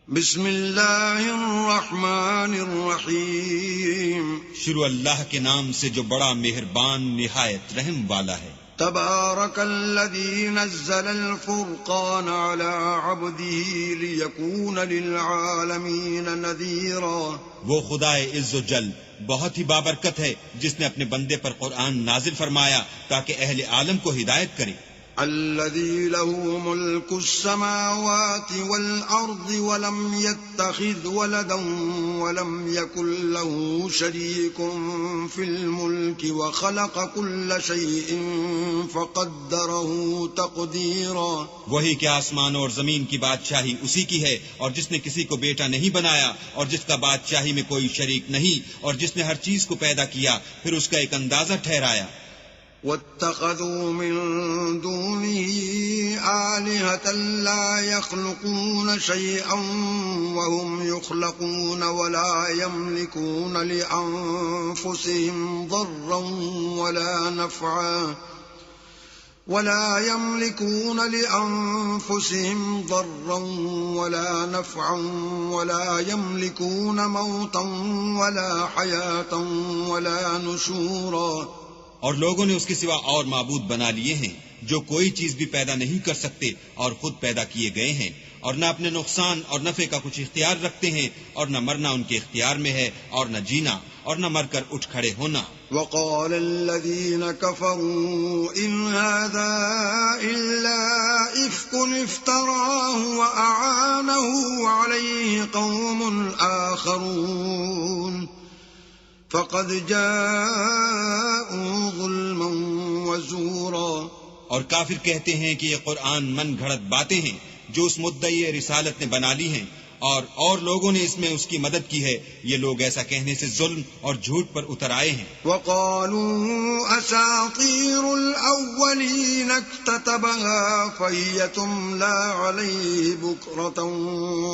بسم اللہ الرحمن الرحیم شروع اللہ کے نام سے جو بڑا مہربان نہایت رحم والا ہے۔ تبارک الذی نزل الفرقان على عبده لیکون للعالمین نذیرا۔ وہ خدا عز و جل بہت ہی بابرکت ہے جس نے اپنے بندے پر قرآن نازل فرمایا تاکہ اہل عالم کو ہدایت کرے۔ الذي له ملك السماوات والأرض ولم يتخذ ولدا ولم يكن له شريك في الملك وخلق كل شيء فقدره تقديرا۔ وہی کہ آسمانوں اور زمین کی بادشاہی اسی کی ہے، اور جس نے کسی کو بیٹا نہیں بنایا اور جس کا بادشاہی میں کوئی شریک نہیں، اور جس نے ہر چیز کو پیدا کیا پھر اس کا ایک اندازہ ٹھہرایا۔ واتخذوا من دونه آلهة لا يخلقون شيئا وهم يخلقون ولا يملكون لأنفسهم ضرا ولا نفعا ولا يملكون موتا ولا حياة ولا نشورا۔ اور لوگوں نے اس کے سوا اور معبود بنا لیے ہیں جو کوئی چیز بھی پیدا نہیں کر سکتے اور خود پیدا کیے گئے ہیں، اور نہ اپنے نقصان اور نفع کا کچھ اختیار رکھتے ہیں، اور نہ مرنا ان کے اختیار میں ہے اور نہ جینا اور نہ مر کر اٹھ کھڑے ہونا۔ وقال الذين كفروا إن هذا إلا إفك افتراه وأعانه عليه قوم آخرون فقد جاءوا ظلما وزورا۔ اور کافر کہتے ہیں کہ یہ قرآن من گھڑت باتیں ہیں جو اس مدعی رسالت نے بنا لی ہیں، اور لوگوں نے اس میں اس کی مدد کی ہے۔ یہ لوگ ایسا کہنے سے ظلم اور جھوٹ پر اتر آئے ہیں۔ وقالوا اساطیر الاولین اکتتبها فہی تملی علیہ بکرۃ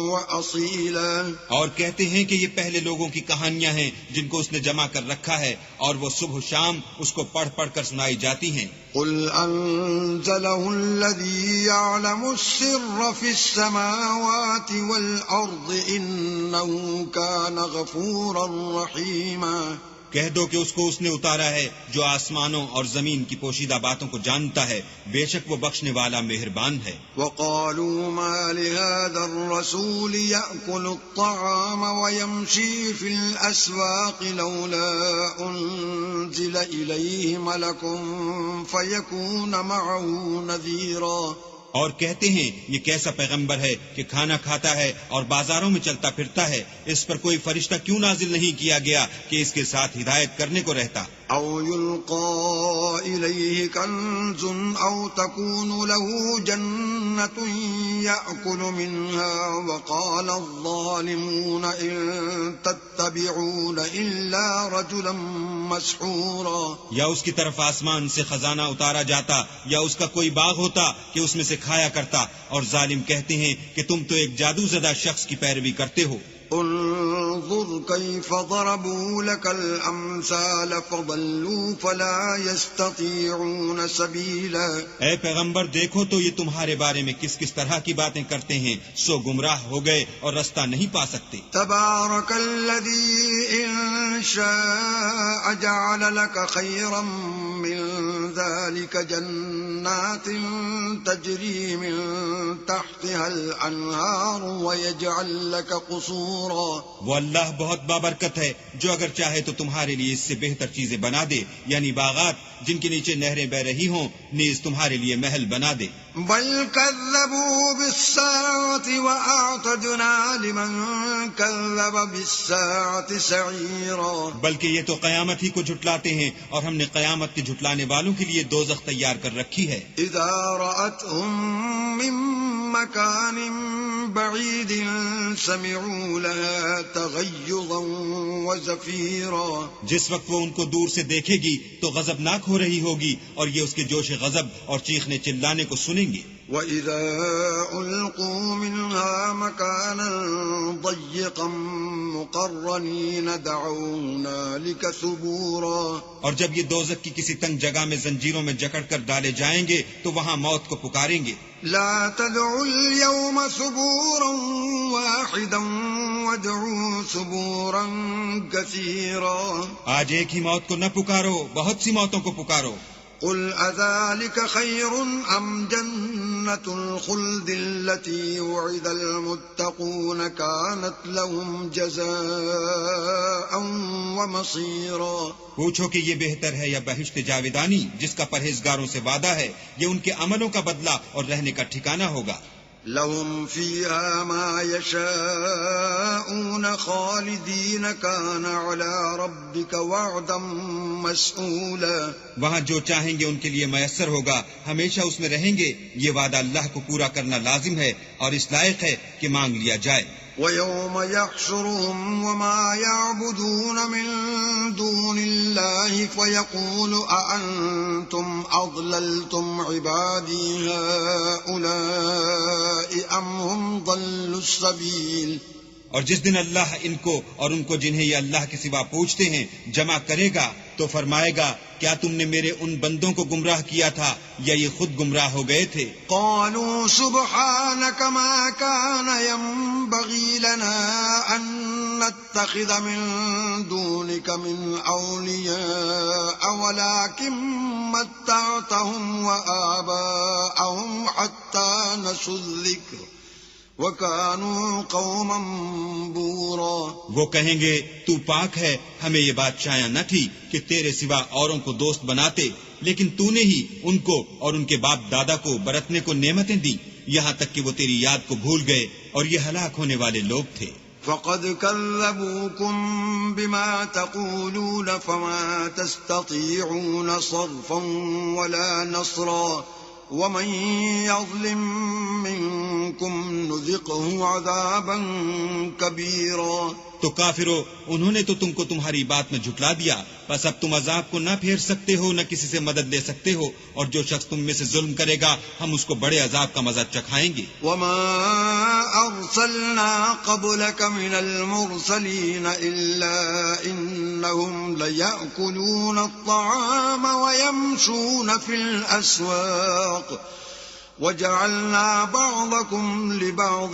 واصیلا۔ اور کہتے ہیں کہ یہ پہلے لوگوں کی کہانیاں ہیں جن کو اس نے جمع کر رکھا ہے، اور وہ صبح شام اس کو پڑھ پڑھ کر سنائی جاتی ہیں۔ قل انزلہ الذی یعلم السر فی السماوات والارض انہ کان غفورا رحیما۔ کہہ دو کہ اس کو اس نے اتارا ہے جو آسمانوں اور زمین کی پوشیدہ باتوں کو جانتا ہے، بے شک وہ بخشنے والا مہربان ہے۔ وقالوا ما لهذا الرسول يأكل الطعام ويمشي في الأسواق لولا أنزل إليه ملك فيكون معه نذيرا۔ اور کہتے ہیں یہ کیسا پیغمبر ہے کہ کھانا کھاتا ہے اور بازاروں میں چلتا پھرتا ہے، اس پر کوئی فرشتہ کیوں نازل نہیں کیا گیا کہ اس کے ساتھ ہدایت کرنے کو رہتا؟ او يلقى إليه كنز او تكون له جنة يأكل منها وقال الظالمون إن تتبعون إلا رجلا مسحورا۔ یا اس کی طرف آسمان سے خزانہ اتارا جاتا، یا اس کا کوئی باغ ہوتا کہ اس میں سے کھایا کرتا، اور ظالم کہتے ہیں کہ تم تو ایک جادو زدہ شخص کی پیروی کرتے ہو۔ انظر كيف ضربوا لك الامثال فضلوا فلا يستطيعون سبيلا۔ اے پیغمبر دیکھو تو یہ تمہارے بارے میں کس کس طرح کی باتیں کرتے ہیں، سو گمراہ ہو گئے اور رستہ نہیں پا سکتے۔ تبارك الذي ان شاء جعل لك خيرا من ذلك جنات تجري من تحتها الانهار ويجعل لك قصورا۔ وہ اللہ بہت بابرکت ہے جو اگر چاہے تو تمہارے لیے اس سے بہتر چیزیں بنا دے، یعنی باغات جن کے نیچے نہریں بہ رہی ہوں، نیز تمہارے لیے محل بنا دے۔ بل كذبوا بالساعة وأعتدنا لمن كذب بالساعة سعيرا۔ بلکہ یہ تو قیامت ہی کو جھٹلاتے ہیں، اور ہم نے قیامت کے جھٹلانے والوں کے لیے دوزخ تیار کر رکھی ہے۔ اذا رأتهم من مكان بعيد سمعوا لها تغيظا وزفيرا۔ جس وقت وہ ان کو دور سے دیکھے گی تو غضبناک ہو رہی ہوگی، اور یہ اس کے جوش غضب اور چیخنے چلانے کو سنیں گے۔ وَإِذَا أُلْقُوا مِنْهَا مَكَانًا ضَيِّقًا مُقَرَّنِينَ دَعَوْا هُنَالِكَ ثُبُورًا۔ اور جب یہ دوزخ کی کسی تنگ جگہ میں زنجیروں میں جکڑ کر ڈالے جائیں گے تو وہاں موت کو پکاریں گے۔ لا تدعوا اليوم ثبورا واحدا واحدا وادعوا ثبورا كثيرا آج ایک ہی موت کو نہ پکارو، بہت سی موتوں کو پکارو۔ قل أذلك خير أم جنة الخلد التي وعد المتقون كانت لهم جزاء ومصيرا۔ پوچھو کہ یہ بہتر ہے یا بہشت جاویدانی جس کا پرہیزگاروں سے وعدہ ہے، یہ ان کے عملوں کا بدلہ اور رہنے کا ٹھکانہ ہوگا۔ لهم فيها ما يشاءون خالدين كان على ربك وعدا مسئولا۔ وہاں جو چاہیں گے ان کے لیے میسر ہوگا، ہمیشہ اس میں رہیں گے، یہ وعدہ اللہ کو پورا کرنا لازم ہے اور اس لائق ہے کہ مانگ لیا جائے۔ وَيَوْمَ يَحْشُرُهُمْ وَمَا يَعْبُدُونَ مِن دُونِ اللَّهِ فَيَقُولُ أَأَنْتُمْ أَضْلَلْتُمْ عِبَادِي هَؤُلَاءِ أَمْ هُمْ ضَلُّوا السَّبِيلَ۔ اور جس دن اللہ ان کو اور ان کو جنہیں یہ اللہ کے سوا پوچھتے ہیں جمع کرے گا تو فرمائے گا، کیا تم نے میرے ان بندوں کو گمراہ کیا تھا یا یہ خود گمراہ ہو گئے تھے؟ قالوا سبحانك ما كان ينبغي لنا أن نتخذ من دونك من أولياء ولكن متعتهم وآباءهم حتى نسوا الذكر وَكَانُوا قَوْمًا بُورًا۔ وہ کہیں گے تو پاک ہے، ہمیں یہ بات شایع نہ تھی کہ تیرے سوا اوروں کو دوست بناتے، لیکن تو نے ہی ان کو اور ان کے باپ دادا کو برتنے کو نعمتیں دی، یہاں تک کہ وہ تیری یاد کو بھول گئے اور یہ ہلاک ہونے والے لوگ تھے۔ فَقَدْ كَذَّبُوكُمْ بِمَا تَقُولُونَ فَمَا تَسْتَطِيعُونَ صَرْفًا وَلَا نَصْرًا وَمَنْ يَظْلِمْ مِنْكُمْ نُذِقْهُ عَذَابًا كَبِيرًا۔ تو کافرو، انہوں نے تو تم کو تمہاری بات میں جھٹلا دیا، بس اب تم عذاب کو نہ پھیر سکتے ہو نہ کسی سے مدد لے سکتے ہو، اور جو شخص تم میں سے ظلم کرے گا ہم اس کو بڑے عذاب کا مزہ چکھائیں گے۔ وَمَا أَرْسَلْنَا قَبْلَكَ مِنَ الْمُرْسَلِينَ إِلَّا إِنَّهُمْ لَيَأْكُلُونَ الطَّعَامَ وَيَمْشُونَ فِي الْأَسْوَاقِ وَجَعَلْنَا بَعْضَكُمْ لِبَعْضٍ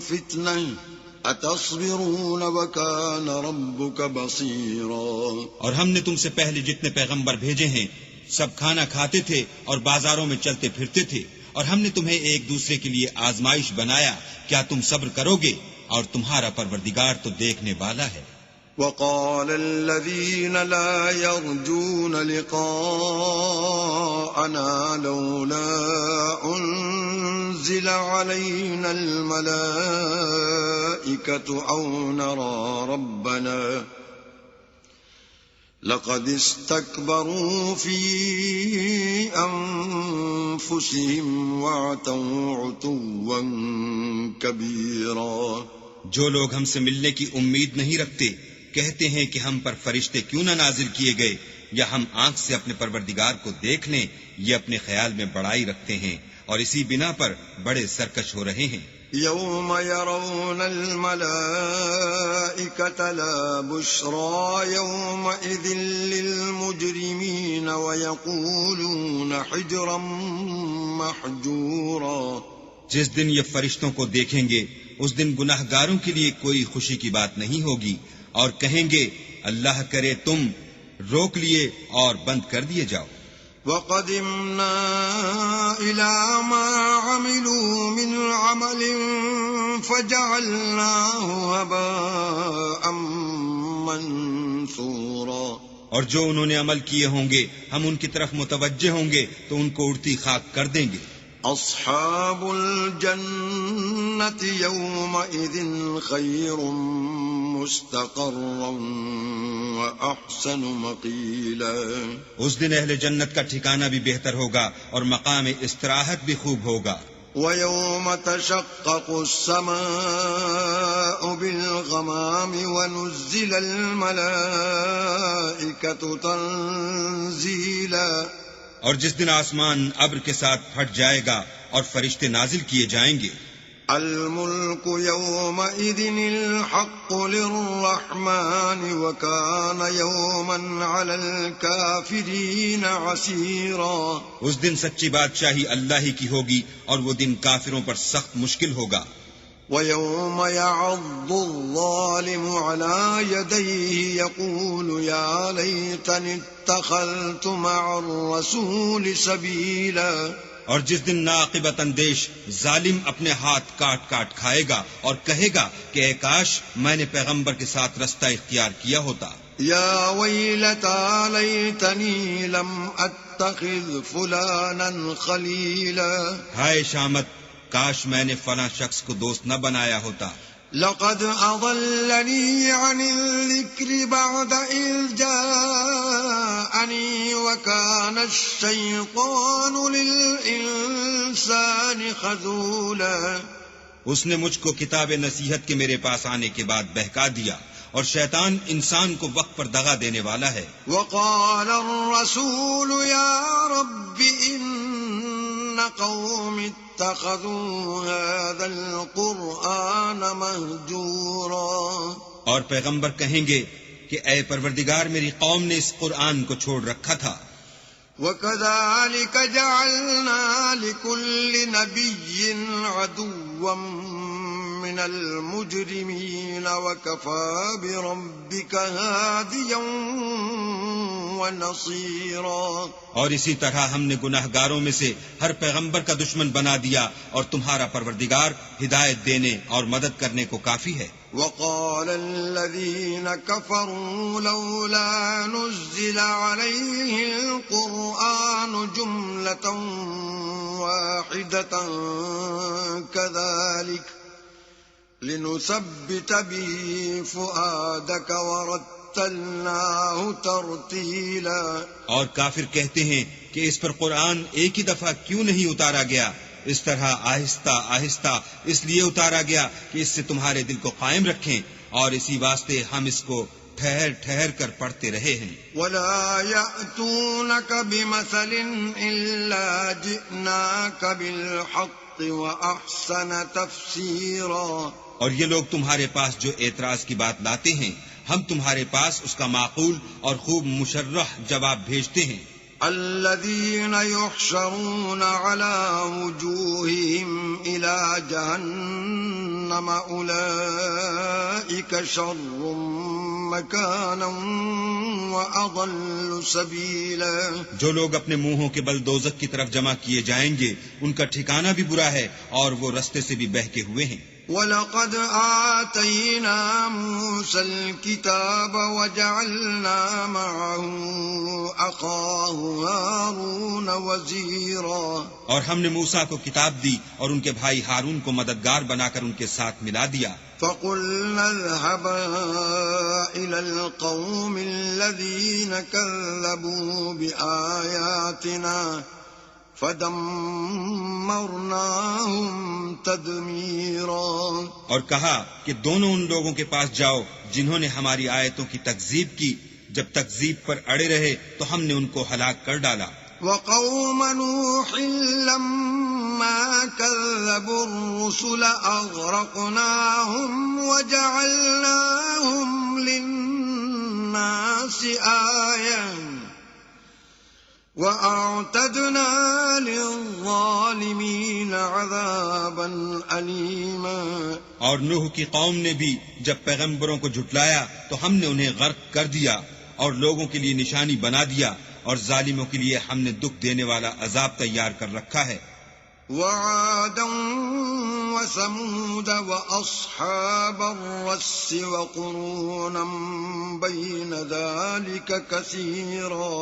فِتْنَةً أَتَصْبِرُونَ وَكَانَ رَبُّكَ بَصِيرًا۔ اور ہم نے تم سے پہلے جتنے پیغمبر بھیجے ہیں سب کھانا کھاتے تھے اور بازاروں میں چلتے پھرتے تھے، اور ہم نے تمہیں ایک دوسرے کے لیے آزمائش بنایا، کیا تم صبر کرو گے؟ اور تمہارا پروردگار تو دیکھنے والا ہے۔ وَقَالَ الَّذِينَ لَا يَرْجُونَ لِقَاءَنَا لَوْلَا أُنزِلَ عَلَيْنَا الْمَلَائِكَةُ أَوْ نَرَى رَبَّنَا لَقَدِ اسْتَكْبَرُوا فِي أَنفُسِهِمْ وَعَتَوْا عُتُوًّا كَبِيرًا۔ جو لوگ ہم سے ملنے کی امید نہیں رکھتے کہتے ہیں کہ ہم پر فرشتے کیوں نہ نازل کیے گئے یا ہم آنکھ سے اپنے پروردگار کو دیکھ لیں، یہ اپنے خیال میں بڑائی رکھتے ہیں اور اسی بنا پر بڑے سرکش ہو رہے ہیں۔ يَوْمَ يَرَوْنَ الْمَلَائِكَةَ لَا بُشْرَى يَوْمَئِذٍ لِّلْمُجْرِمِينَ وَيَقُولُونَ حِجْرًا مَحْجُورًا۔ جس دن یہ فرشتوں کو دیکھیں گے اس دن گناہ گاروں کے لیے کوئی خوشی کی بات نہیں ہوگی، اور کہیں گے اللہ کرے تم روک لیے اور بند کر دیے جاؤ۔ وَقَدِمْنَا إِلَى مَا عَمِلُوا مِنْ عَمَلٍ فَجَعَلْنَاهُ هَبَاءً مَنْثُورًا۔ اور جو انہوں نے عمل کیے ہوں گے ہم ان کی طرف متوجہ ہوں گے تو ان کو اڑتی خاک کر دیں گے۔ أصحاب الجنة يومئذ خير مستقرا وأحسن مقيلا۔ اس دن اہل جنت کا ٹھکانہ بھی بہتر ہوگا اور مقام استراحت بھی خوب ہوگا۔ وَيَوْمَ تَشَقَّقُ السَّمَاءُ بِالْغَمَامِ وَنُزِّلَ الْمَلَائِكَةُ تَنزِيلًا۔ اور جس دن آسمان ابر کے ساتھ پھٹ جائے گا اور فرشتے نازل کیے جائیں گے۔ الملک یومئذ الحق للرحمن وکان یوما علی الکافرین عسیرا۔ اس دن سچی بادشاہی اللہ ہی کی ہوگی اور وہ دن کافروں پر سخت مشکل ہوگا۔ وَيَوْمَ يَعَضُّ الظَّالِمُ عَلَى يَدَيْهِ يَقُولُ يَا لَيْتَنِي اتَّخَذْتُ مَعَ الرَّسُولِ سَبِيلًا. اور جس دن ناعاقبت اندیش ظالم اپنے ہاتھ کاٹ کاٹ کھائے گا اور کہے گا کہ اے کاش میں نے پیغمبر کے ساتھ رستہ اختیار کیا ہوتا. یا ویلتا لیتنی لم اتخذ فلانا خلیلا. ہائے شامت، کاش میں نے فلاں شخص کو دوست نہ بنایا ہوتا. لقد اضلنی عن الذکر بعد اذ جاءنی وکان الشیطان للانسان خذولا. اس نے مجھ کو کتاب نصیحت کے میرے پاس آنے کے بعد بہکا دیا، اور شیطان انسان کو وقت پر دغا دینے والا ہے. وقال الرسول یا رب ان قوم اتخذوا هذا القرآن مہجورا. اور پیغمبر کہیں گے کہ اے پروردگار، میری قوم نے اس قرآن کو چھوڑ رکھا تھا. وَكَذَلِكَ جَعَلْنَا لِكُلِّ نَبِيٍّ عَدُوًّا مِّنَ الْمُجْرِمِينَ وَكَفَىٰ بِرَبِّكَ هَادِيًا وَنَصِيرًا. اور اسی طرح ہم نے گناہ گاروں میں سے ہر پیغمبر کا دشمن بنا دیا، اور تمہارا پروردگار ہدایت دینے اور مدد کرنے کو کافی ہے. وقال الذين كفروا لولا نزل عليه القرآن جملة واحدة كذلك لنثبت به فؤادك ورتلناه ترتيلا. اور کافر کہتے ہیں کہ اس پر قرآن ایک ہی دفعہ کیوں نہیں اتارا گیا، اس طرح آہستہ آہستہ اس لیے اتارا گیا کہ اس سے تمہارے دل کو قائم رکھیں، اور اسی واسطے ہم اس کو ٹھہر ٹھہر کر پڑھتے رہے ہیں. وَلَا يَأْتُونَكَ بِمَثَلٍ إِلَّا جِئْنَاكَ بِالْحَقِّ وَأَحْسَنَ تَفْسِيرًا. اور یہ لوگ تمہارے پاس جو اعتراض کی بات لاتے ہیں، ہم تمہارے پاس اس کا معقول اور خوب مشرح جواب بھیجتے ہیں. الذين يحشرون على وجوههم إلى جهنم أولئك شر مكانا وأضل سبيلا. جو لوگ اپنے منہوں کے بل دوزخ کی طرف جمع کیے جائیں گے، ان کا ٹھکانہ بھی برا ہے اور وہ رستے سے بھی بہکے ہوئے ہیں. وَلَقَدْ آتَيْنَا مُوسَى الْكِتَابَ وَجَعَلْنَا مَعَهُ أَخَاهُ هَارُونَ وَزِيرًا. اور ہم نے موسیٰ کو کتاب دی اور ان کے بھائی ہارون کو مددگار بنا کر ان کے ساتھ ملا دیا. فَقُلْنَا اذْهَبَا إِلَى الْقَوْمِ الَّذِينَ كَذَّبُوا بِآيَاتِنَا فَدَمَّرْنَاهُمْ تَدْمِيرًا. اور کہا کہ دونوں ان لوگوں کے پاس جاؤ جنہوں نے ہماری آیتوں کی تکذیب کی، جب تکذیب پر اڑے رہے تو ہم نے ان کو ہلاک کر ڈالا. وَقَوْمَ نُوحٍ لَمَّا كَذَّبُوا الرُّسُلَ أَغْرَقْنَاهُمْ وَجَعَلْنَاهُمْ لِلنَّاسِ آيَةً وَأَعْتَدْنَا لِلظَّالِمِينَ عَذَابًا أَلِيمًا. اور نوح کی قوم نے بھی جب پیغمبروں کو جھٹلایا تو ہم نے انہیں غرق کر دیا اور لوگوں کے لیے نشانی بنا دیا، اور ظالموں کے لیے ہم نے دکھ دینے والا عذاب تیار کر رکھا ہے. وَعَادًا وَثَمُودَ وَأَصْحَابَ الرَّسِّ وَقُرُونًا بَيْنَ ذَلِكَ كَثِيرًا.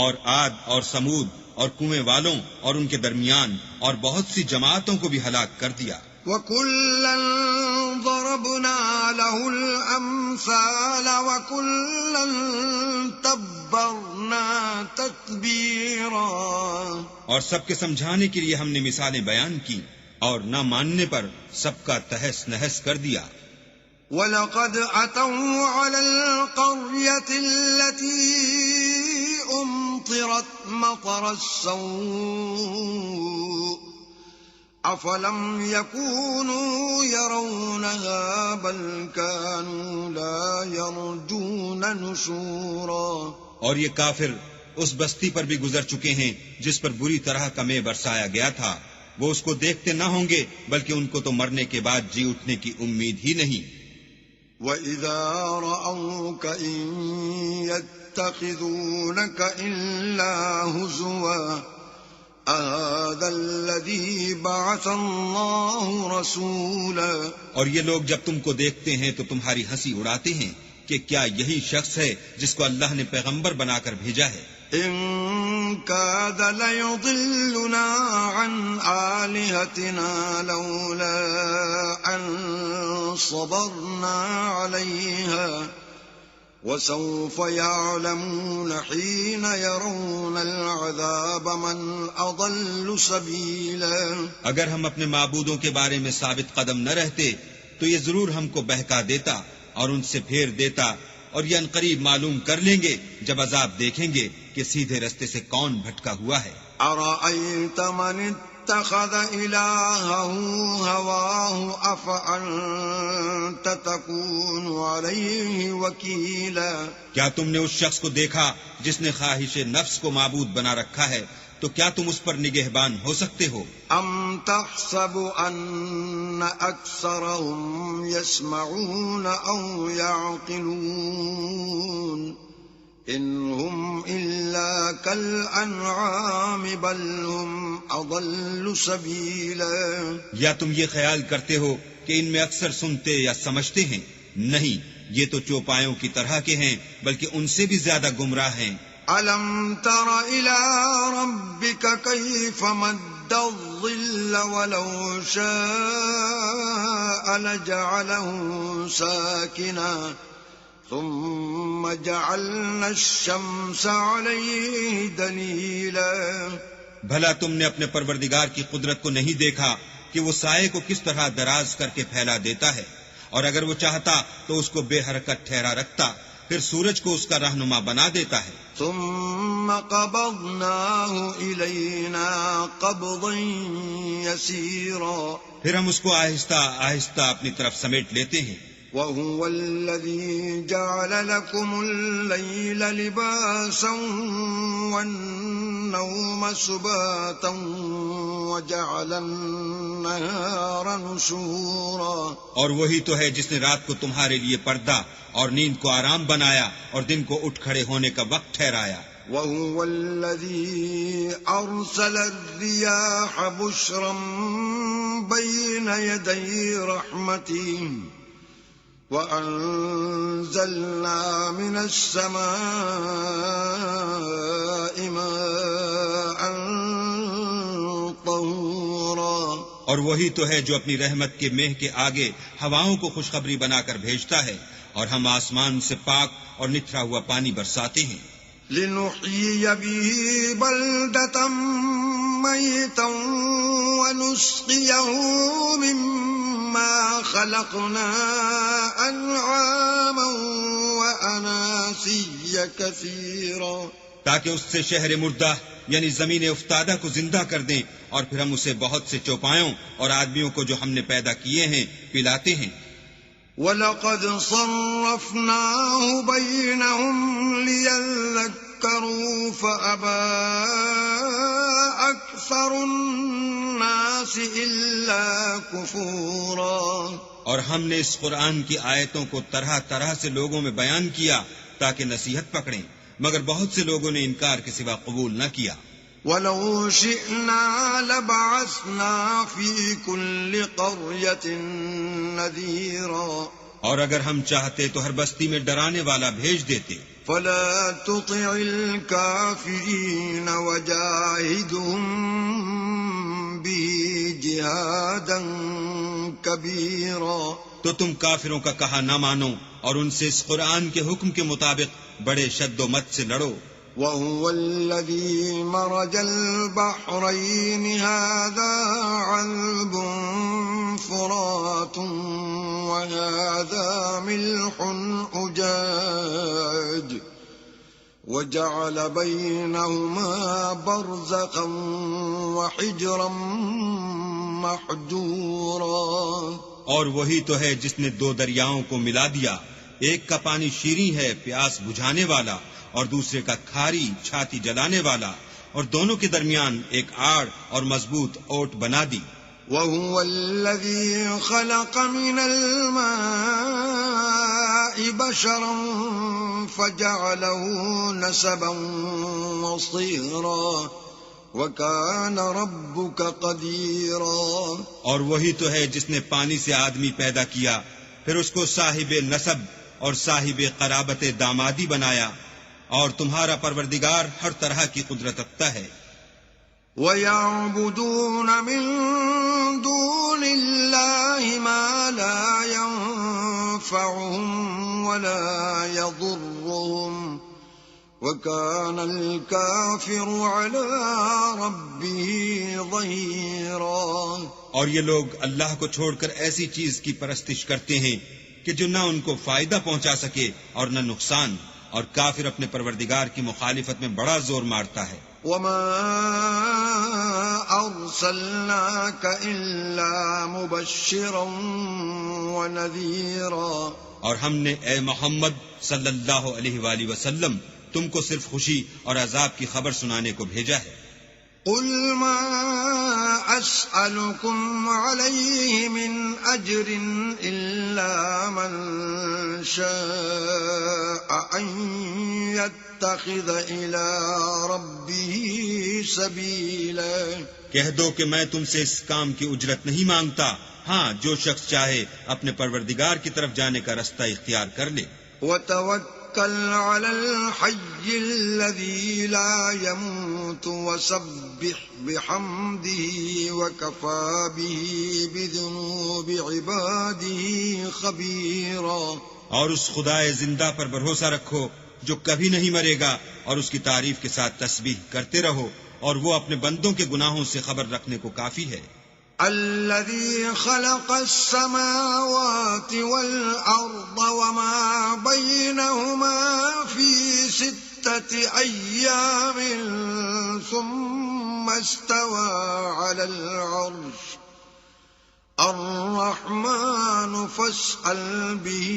اور عاد اور سمود اور کنویں والوں اور ان کے درمیان اور بہت سی جماعتوں کو بھی ہلاک کر دیا. وَكُلًّا ضَرَبْنَا لَهُ الْأَمْثَالَ وَكُلًّا تَبَّرْنَا تَتْبِيرًا. اور سب کے سمجھانے کے لیے ہم نے مثالیں بیان کی، اور نہ ماننے پر سب کا تہس نہس کر دیا. وَلَقَدْ أَتَوْا عَلَى الْقَرْيَةِ الَّتِي أُمْطِرَتْ مَطَرَ السَّوْءِ أَفَلَمْ يَكُونُوا يَرَوْنَهَا بَلْ كَانُوا لَا يَرْجُونَ نُشُورًا. اور یہ کافر اس بستی پر بھی گزر چکے ہیں جس پر بری طرح کا مے برسایا گیا تھا. وہ اس کو دیکھتے نہ ہوں گے بلکہ ان کو تو مرنے کے بعد جی اٹھنے کی امید ہی نہیں۔ وَإِذَا رَأَوْكَ إِن يَتَّخِذُونَكَ إِلَّا هُزُوًا أَهَذَا الَّذِي بَعَثَ اللَّهُ رَسُولًا۔ اور یہ لوگ جب تم کو دیکھتے ہیں تو تمہاری ہنسی اڑاتے ہیں کہ کیا یہی شخص ہے جس کو اللہ نے پیغمبر بنا کر بھیجا ہے؟ إِن كَادَ لَيُضِلُّنَا عَنْ آلِهَتِنَا لَوْلَا أَن صَبَرْنَا عَلَيْهَا وَسَوْفَ يَعْلَمُونَ حِينَ يَرَوْنَ الْعَذَابَ مَنْ أَضَلُّ سَبِيلًا۔ اگر ہم اپنے معبودوں کے بارے میں ثابت قدم نہ رہتے تو یہ ضرور ہم کو بہکا دیتا اور ان سے پھیر دیتا، اور یہ عنقریب معلوم کر لیں گے جب عذاب دیکھیں گے کہ سیدھے رستے سے کون بھٹکا ہوا ہے۔ أَرَأَيْتَ مَنِ اتَّخَذَ إِلَٰهَهُ هَوَاهُ أَفَأَنتَ تَكُونُ عَلَيْهِ وَكِيلًا۔ کیا تم نے اس شخص کو دیکھا جس نے خواہش نفس کو معبود بنا رکھا ہے، تو کیا تم اس پر نگہبان ہو سکتے ہو؟ أَمْ تَحْسَبُ أَنَّ أَكْثَرَهُمْ يَسْمَعُونَ أَوْ يَعْقِلُونَ إِنْ هُمْ إِلَّا كَالْأَنْعَامِ بَلْ هُمْ أَضَلُّ سَبِيلًا۔ یا تم یہ خیال کرتے ہو کہ ان میں اکثر سنتے یا سمجھتے ہیں؟ نہیں، یہ تو چوپایوں کی طرح کے ہیں، بلکہ ان سے بھی زیادہ گمراہ ہیں۔ أَلَمْ تَرَ إِلَىٰ رَبِّكَ كَيْفَ مَدَّ الظِّلَّ وَلَوْ شَاءَ لَجَعَلَهُ سَاكِنًا ثُمَّ جَعَلْنَا الشَّمْسَ عَلَيْهِ دَلِيلًا۔ بھلا تم نے اپنے پروردگار کی قدرت کو نہیں دیکھا کہ وہ سائے کو کس طرح دراز کر کے پھیلا دیتا ہے، اور اگر وہ چاہتا تو اس کو بے حرکت ٹھہرا رکھتا، پھر سورج کو اس کا رہنما بنا دیتا ہے۔ ثم قبضناه إلينا قبضا يسيرا۔ پھر ہم اس کو آہستہ آہستہ اپنی طرف سمیٹ لیتے ہیں۔ وهو الذي جعل لكم الليل لباسا والنوم سباتا وجعل النهار نشورا۔ اور وہی تو ہے جس نے رات کو تمہارے لیے پردہ اور نیند کو آرام بنایا اور دن کو اٹھ کھڑے ہونے کا وقت ٹھہرایا۔ وهو الذي أرسل الرياح بشرا بين يدي رحمته وأنزلنا من السماء ماء طهورا۔ اور وہی تو ہے جو اپنی رحمت کے مہ کے آگے ہواؤں کو خوشخبری بنا کر بھیجتا ہے، اور ہم آسمان سے پاک اور نتھرا ہوا پانی برساتے ہیں۔ لنحيي به بلدة ميتا ونسقيه مما خلقنا أنعاما وأناسيا كثيرا۔ تاکہ اس سے شہر مردہ یعنی زمین افتادہ کو زندہ کر دیں، اور پھر ہم اسے بہت سے چوپایوں اور آدمیوں کو جو ہم نے پیدا کیے ہیں پلاتے ہیں۔ وَلَقَدْ صَرَّفْنَاهُ بَيْنَهُمْ لِيَذَّكَّرُوا فَأَبَى أَكْثَرُ النَّاسِ إِلَّا كُفُورًا۔ اور ہم نے اس قرآن کی آیتوں کو طرح طرح سے لوگوں میں بیان کیا تاکہ نصیحت پکڑیں، مگر بہت سے لوگوں نے انکار کے سوا قبول نہ کیا۔ وَلَوْ شِئْنَا لَبَعَثْنَا فِي كُلِّ قَرْيَةٍ نَذِيرًا۔ اور اگر ہم چاہتے تو ہر بستی میں ڈرانے والا بھیج دیتے۔ فَلَا تُطِعِ الْكَافِرِينَ وَجَاهِدْهُمْ بِهِ جِهَادًا كَبِيرًا۔ تو تم کافروں کا کہا نہ مانو اور ان سے اس قرآن کے حکم کے مطابق بڑے شد و مت سے لڑو۔ وَهُوَ الَّذِي مَرَجَ الْبَحْرَيْنِ هَذَا عَذْبٌ فُرَاتٌ وَهَذَا مِلْحٌ أُجَاجٌ وَجَعَلَ بَيْنَهُمَا بَرْزَخًا وَحِجْرًا مَحْجُورًا۔ اور وہی تو ہے جس نے دو دریاؤں کو ملا دیا، ایک کا پانی شیریں ہے پیاس بجھانے والا، اور دوسرے کا کھاری چھاتی جلانے والا، اور دونوں کے درمیان ایک آڑ اور مضبوط اوٹ بنا دی. وَهُوَ الَّذِي خَلَقَ مِنَ الْمَاءِ بَشَرًا فَجَعَلَهُ نَسَبًا وَصِهْرًا وَكَانَ رَبُّكَ قَدِيرًا. اور وہی تو ہے جس نے پانی سے آدمی پیدا کیا، پھر اس کو صاحب نسب اور صاحب قرابت دامادی بنایا، اور تمہارا پروردگار ہر طرح کی قدرت رکھتا ہے. وَيَعْبُدُونَ مِن دُونِ اللَّهِ مَا لَا يَنفَعُهُمْ وَلَا يَضُرُّهُمْ وَكَانَ الْكَافِرُ عَلَى رَبِّهِ ظَهِيرًا. اور یہ لوگ اللہ کو چھوڑ کر ایسی چیز کی پرستش کرتے ہیں کہ جو نہ ان کو فائدہ پہنچا سکے اور نہ نقصان، اور کافر اپنے پروردگار کی مخالفت میں بڑا زور مارتا ہے. وَمَا أَرْسَلْنَاكَ إِلَّا مُبَشِّرًا وَنَذِيرًا. اور ہم نے اے محمد صلی اللہ علیہ وآلہ وسلم تم کو صرف خوشی اور عذاب کی خبر سنانے کو بھیجا ہے. قُلْ مَا أَسْأَلُكُمْ عَلَيْهِ مِنْ أَجْرٍ إِلَّا مَنْ شَاءَ أَنْ يَتَّخِذَ إِلَى رَبِّهِ سَبِيلًا. کہہ دو کہ میں تم سے اس کام کی اجرت نہیں مانگتا، ہاں جو شخص چاہے اپنے پروردگار کی طرف جانے کا رستہ اختیار کر لے. وَتَوَكَّلْ عَلَى الْحَيِّ الَّذِي لَا يَمُوتُ وَسَبِّحْ بِحَمْدِهِ وَكَفَى بِهِ بِذُنُوبِ عِبَادِهِ خَبِيرًا. اور اس خدائے زندہ پر بھروسہ رکھو جو کبھی نہیں مرے گا، اور اس کی تعریف کے ساتھ تسبیح کرتے رہو، اور وہ اپنے بندوں کے گناہوں سے خبر رکھنے کو کافی ہے. الذي خلق السماوات والأرض وما بينهما في 6 أيام ثم استوى على العرش الرحمن فاسأل به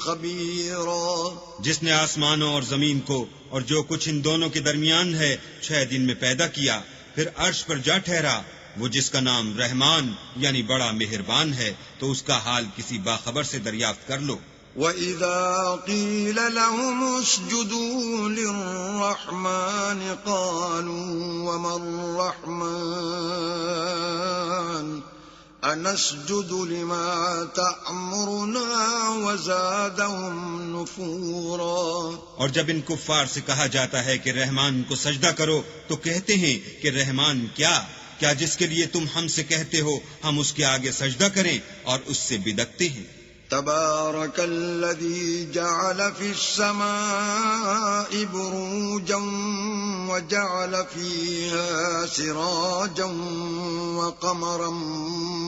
خبيرا. جس نے آسمانوں اور زمین کو اور جو کچھ ان دونوں کے درمیان ہے 6 دن میں پیدا کیا، پھر عرش پر جا ٹھہرا، وہ جس کا نام رحمان یعنی بڑا مہربان ہے، تو اس کا حال کسی باخبر سے دریافت کر لو. وَإِذَا قِيلَ لَهُمُ اسْجُدُوا لِلرَّحْمَنِ قَالُوا وَمَا الرَّحْمَنُ أَنَسْجُدُ لِمَا تَأْمُرُنَا وَزَادَهُمْ نُفُورًا. اور جب ان کفار سے کہا جاتا ہے کہ رحمان کو سجدہ کرو تو کہتے ہیں کہ رحمان کیا جس کے لیے تم ہم سے کہتے ہو ہم اس کے آگے سجدہ کریں، اور اس سے بدکتے ہیں. تبارك الذي جعل في السماء بروجا وجعل فيها سراجا وقمرا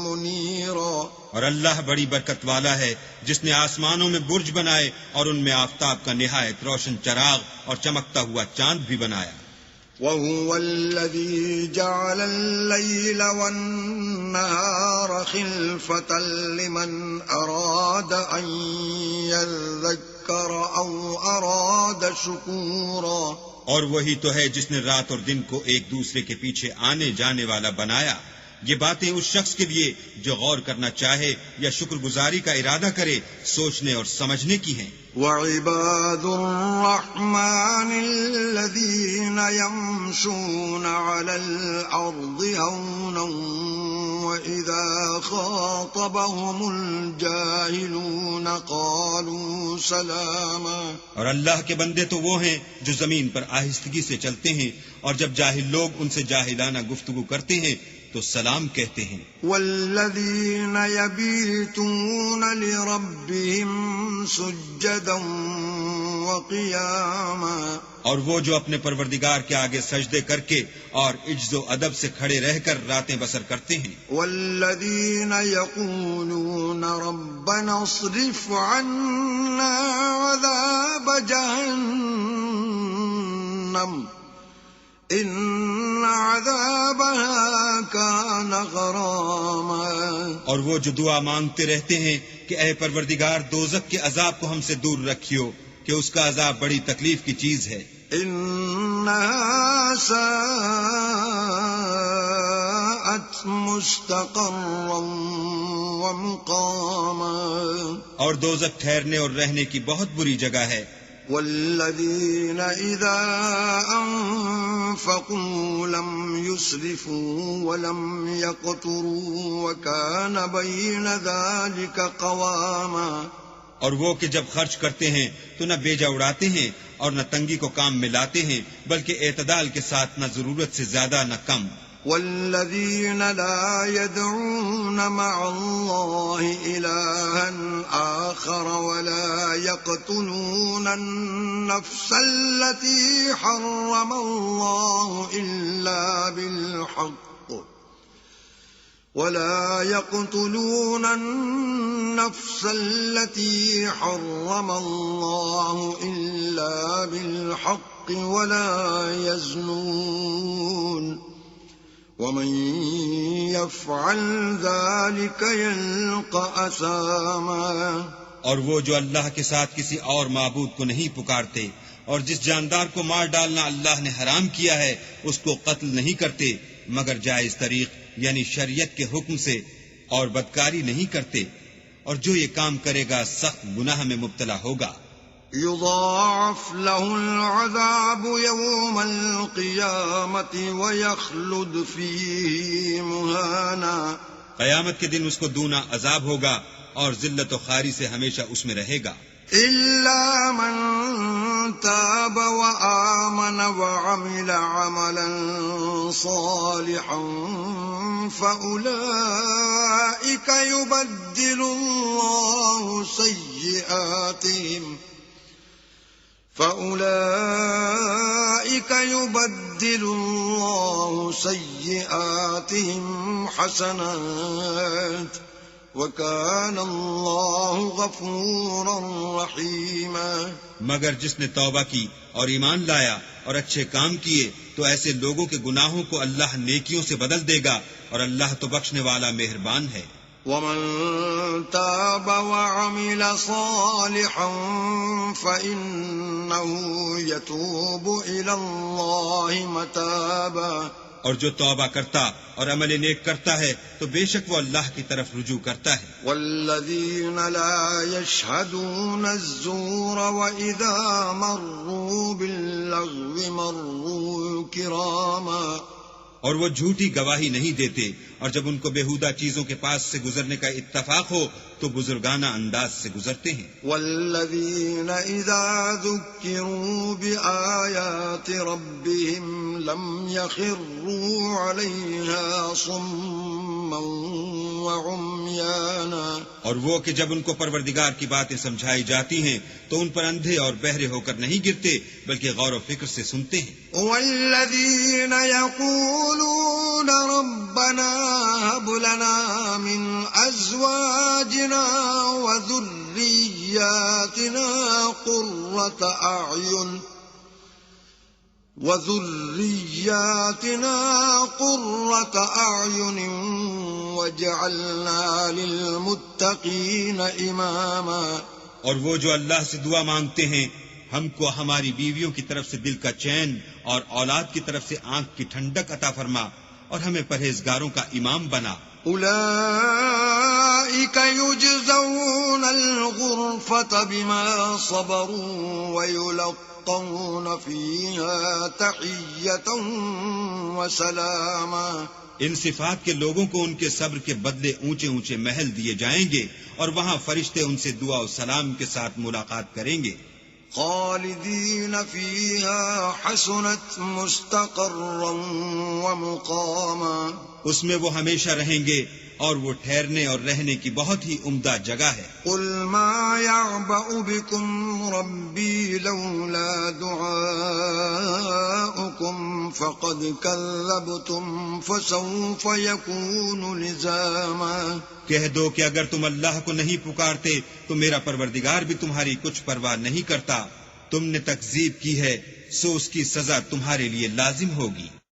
منيرا. اور اللہ بڑی برکت والا ہے جس نے آسمانوں میں برج بنائے اور ان میں آفتاب کا نہایت روشن چراغ اور چمکتا ہوا چاند بھی بنایا. وَهُوَ الَّذِي جَعَلَ اللَّيْلَ وَالنَّهَارَ خِلْفَةً لِمَنْ أَرَادَ أَنْ يَذَّكَّرَ أَوْ أَرَادَ شُكُورًا. اور وہی تو ہے جس نے رات اور دن کو ایک دوسرے کے پیچھے آنے جانے والا بنایا. یہ باتیں اس شخص کے لیے جو غور کرنا چاہے یا شکر گزاری کا ارادہ کرے، سوچنے اور سمجھنے کی ہیں. وَعِبَادُ الرَّحْمَنِ الَّذِينَ يَمْشُونَ عَلَى الْأَرْضِ هَوْنًا وَإِذَا خَاطَبَهُمُ الْجَاهِلُونَ قَالُوا سَلَامًا. اور اللہ کے بندے تو وہ ہیں جو زمین پر آہستگی سے چلتے ہیں، اور جب جاہل لوگ ان سے جاہلانہ گفتگو کرتے ہیں تو سلام کہتے ہیں. والذین یبیتون لربهم سجدا وقیاما. اور وہ جو اپنے پروردگار کے آگے سجدے کر کے اور عجز و ادب سے کھڑے رہ کر راتیں بسر کرتے ہیں. والذین یقولون ربنا اصرف عنا عذاب جہنم ان عذابها كان غراما. اور وہ جو دعا مانگتے رہتے ہیں کہ اے پروردگار دوزخ کے عذاب کو ہم سے دور رکھیو کہ اس کا عذاب بڑی تکلیف کی چیز ہے. إنها ساءت مستقرا ومقاما. اور دوزخ ٹھہرنے اور رہنے کی بہت بری جگہ ہے. والذين إذا أنفقوا لم يسرفوا ولم يقتروا وكان بين ذلك قواما. اور وہ کہ جب خرچ کرتے ہیں تو نہ بیجا اڑاتے ہیں اور نہ تنگی کو کام میں لاتے ہیں، بلکہ اعتدال کے ساتھ نہ ضرورت سے زیادہ نہ کم. والذين لا يدعون مع الله إلها آخر ولا يقتلون النفس التي حرم الله إلا بالحق ولا يقتلون النفس التي حرم الله إلا بالحق ولا يزنون ومن يفعل ذلك يلقى أثاما. اور وہ جو اللہ کے ساتھ کسی اور معبود کو نہیں پکارتے اور جس جاندار کو مار ڈالنا اللہ نے حرام کیا ہے اس کو قتل نہیں کرتے مگر جائز طریق یعنی شریعت کے حکم سے، اور بدکاری نہیں کرتے، اور جو یہ کام کرے گا سخت گناہ میں مبتلا ہوگا. يضاعف له العذاب يوم القيامة ويخلد فيه مهانا. قیامت کے دن اس کو دونا عذاب ہوگا اور ذلت و خواری سے ہمیشہ اس میں رہے گا. إلا من تاب وآمن وعمل عملا صالحا فأولئك يبدل الله سيئاتهم حسنات وَكَانَ اللَّهُ غَفُورًا رَحِيمًا. مگر جس نے توبہ کی اور ایمان لایا اور اچھے کام کیے تو ایسے لوگوں کے گناہوں کو اللہ نیکیوں سے بدل دے گا، اور اللہ تو بخشنے والا مہربان ہے. وَمَن تَابَ وَعَمِلَ صَالِحًا فَإِنَّهُ يَتُوبُ إِلَى اللَّهِ مَتَابًا. اور جو توبہ کرتا اور عمل نیک کرتا ہے تو بے شک وہ اللہ کی طرف رجوع کرتا ہے. والذین لا یشہدون الزور وَإِذَا مروا باللغو مروا کراما. اور وہ جھوٹی گواہی نہیں دیتے، اور جب ان کو بےہودہ چیزوں کے پاس سے گزرنے کا اتفاق ہو تو بزرگانہ انداز سے گزرتے ہیں. والذین اذا ذکروا بآیات ربهم لم یخروا علیہا صما وعمیانا. اور وہ کہ جب ان کو پروردگار کی باتیں سمجھائی جاتی ہیں تو ان پر اندھے اور بہرے ہو کر نہیں گرتے بلکہ غور و فکر سے سنتے ہیں. والذین یقولون ربنا هب لنا من ازواجنا وذریاتنا قرة أعين وجعلنا للمتقين إماما. اور وہ جو اللہ سے دعا مانگتے ہیں ہم کو ہماری بیویوں کی طرف سے دل کا چین اور اولاد کی طرف سے آنکھ کی ٹھنڈک عطا فرما اور ہمیں پرہیزگاروں کا امام بنا. أولئك يجزون الغرفة بما صبروا ويلقون فيها تحية وسلاما. ان صفات کے لوگوں کو ان کے صبر کے بدلے اونچے اونچے محل دیے جائیں گے اور وہاں فرشتے ان سے دعا و سلام کے ساتھ ملاقات کریں گے. خالدین فیہا حسنت مستقرا ومقاما. اس میں وہ ہمیشہ رہیں گے اور وہ ٹھہرنے اور رہنے کی بہت ہی عمدہ جگہ ہے. قل ما يعبأ بكم ربی لولا دعاؤکم فقد كذبتم فسوف يكون لزاما. کہہ دو کہ اگر تم اللہ کو نہیں پکارتے تو میرا پروردگار بھی تمہاری کچھ پرواہ نہیں کرتا. تم نے تکذیب کی ہے سو اس کی سزا تمہارے لیے لازم ہوگی.